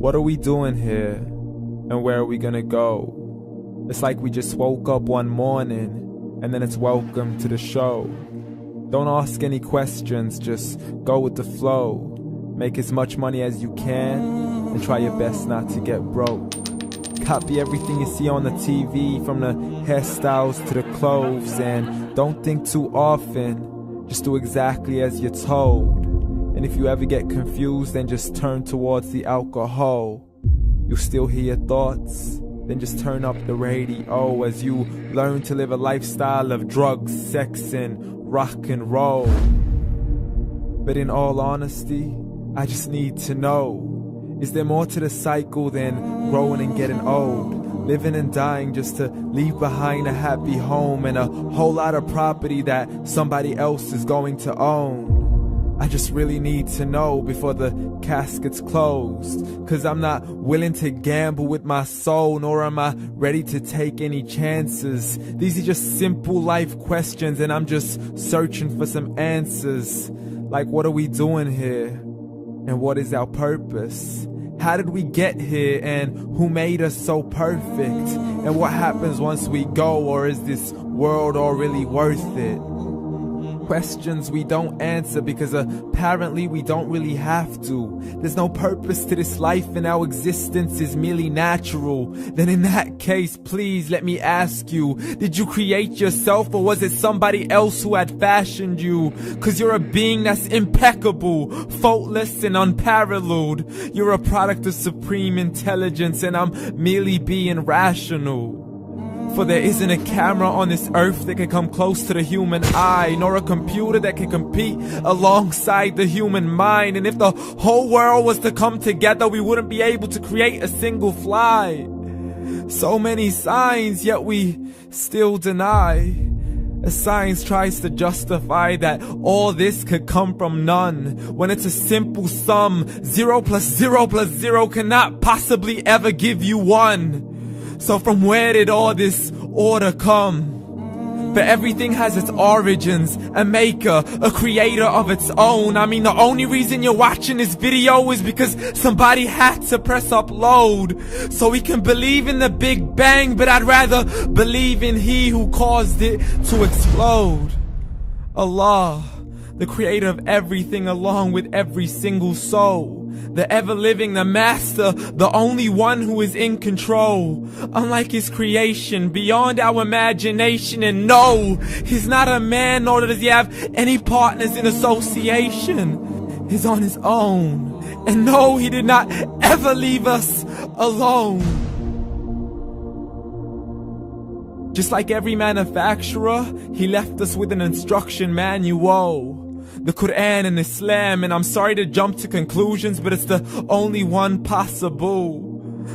What are we doing here? And where are we gonna go? It's like we just woke up one morning and then it's welcome to the show. Don't ask any questions, just go with the flow. Make as much money as you can and try your best not to get broke. Copy everything you see on the TV, from the hairstyles to the clothes, and don't think too often, just do exactly as you're told. And if you ever get confused, then just turn towards the alcohol. You'll still hear your thoughts, then just turn up the radio as you learn to live a lifestyle of drugs, sex, and rock and roll. But in all honesty, I just need to know, is there more to the cycle than growing and getting old? Living and dying just to leave behind a happy home and a whole lot of property that somebody else is going to own. I just really need to know before the casket's closed, 'cause I'm not willing to gamble with my soul, nor am I ready to take any chances. These are just simple life questions and I'm just searching for some answers. Like, what are we doing here? And what is our purpose? How did we get here, and who made us so perfect? And what happens once we go, or is this world all really worth it? Questions we don't answer because apparently we don't really have to. There's no purpose to this life and our existence is merely natural. Then in that case, please let me ask you, did you create yourself, or was it somebody else who had fashioned you? 'Cause you're a being that's impeccable, faultless and unparalleled. You're a product of supreme intelligence and I'm merely being rational. For there isn't a camera on this earth that can come close to the human eye, nor a computer that can compete alongside the human mind. And if the whole world was to come together, we wouldn't be able to create a single fly. So many signs, yet we still deny. As science tries to justify that all this could come from none, when it's a simple sum. 0 plus 0 plus 0 cannot possibly ever give you 1. So from where did all this order come? For everything has its origins, a maker, a creator of its own. I mean, the only reason you're watching this video is because somebody had to press upload. So we can believe in the Big Bang, but I'd rather believe in He who caused it to explode. Allah, the creator of everything along with every single soul. The ever-living, the master, the only one who is in control. Unlike his creation, beyond our imagination. And no, he's not a man, nor does he have any partners in association. He's on his own. And no, he did not ever leave us alone. Just like every manufacturer, he left us with an instruction manual. The Quran and Islam, and I'm sorry to jump to conclusions, but it's the only one possible.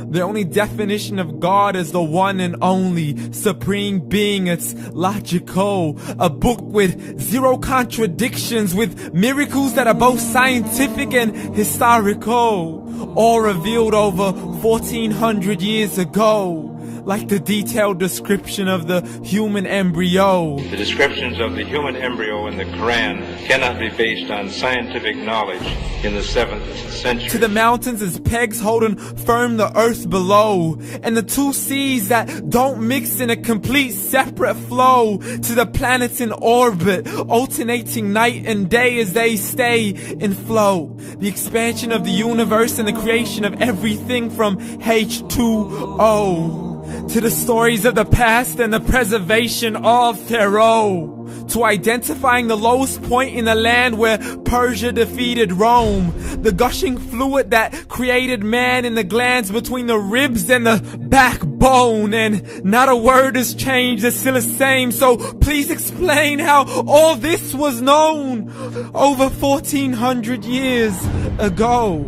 The only definition of God is the one and only supreme being. It's logical, a book with 0 contradictions, with miracles that are both scientific and historical, all revealed over 1400 years ago. Like the detailed description of the human embryo. The descriptions of the human embryo in the Quran cannot be based on scientific knowledge in the 7th century. To the mountains as pegs holding firm the earth below, and the 2 seas that don't mix in a complete separate flow. To the planets in orbit, alternating night and day as they stay in flow. The expansion of the universe and the creation of everything from H2O. To the stories of the past and the preservation of Pharaoh. To identifying the lowest point in the land where Persia defeated Rome. The gushing fluid that created man in the glands between the ribs and the backbone. And not a word has changed, it's still the same. So please explain how all this was known over 1400 years ago.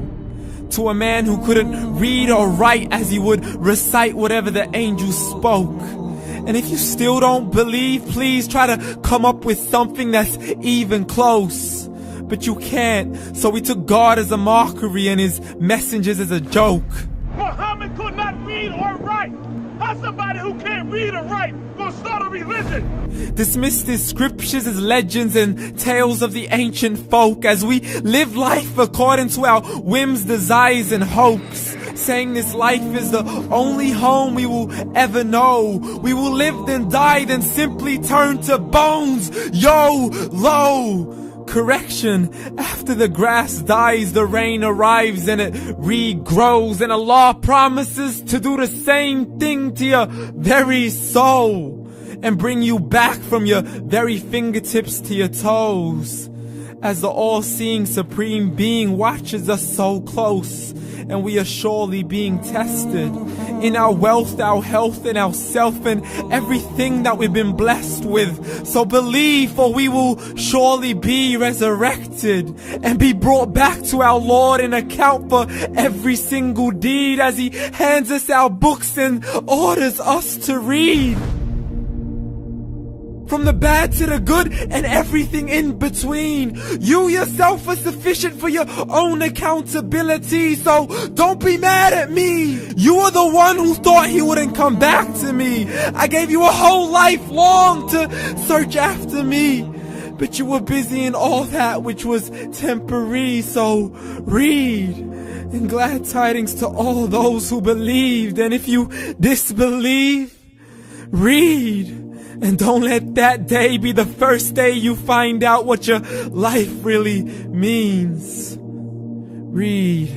To a man who couldn't read or write, as he would recite whatever the angels spoke. And if you still don't believe, please try to come up with something that's even close. But you can't, so we took God as a mockery and his messengers as a joke. Muhammad could not read or write. How's somebody who can't read or write gonna start a religion? Dismiss his scriptures as legends and tales of the ancient folk, as we live life according to our whims, desires, and hopes. saying this life is the only home we will ever know. We will live then die, then simply turn to bones. YOLO! Correction, after the grass dies, the rain arrives and it regrows, and Allah promises to do the same thing to your very soul and bring you back from your very fingertips to your toes, as the all-seeing supreme being watches us so close, and we are surely being tested in our wealth, our health, and our self, and everything that we've been blessed with. So believe, for we will surely be resurrected and be brought back to our Lord and account for every single deed, as He hands us our books and orders us to read. From the bad to the good and everything in between. You yourself are sufficient for your own accountability, so don't be mad at me. You are the one who thought He wouldn't come back to me. I gave you a whole life long to search after me, but you were busy in all that which was temporary. So read, and glad tidings to all those who believed. And if you disbelieve, read. And don't let that day be the first day you find out what your life really means. Read.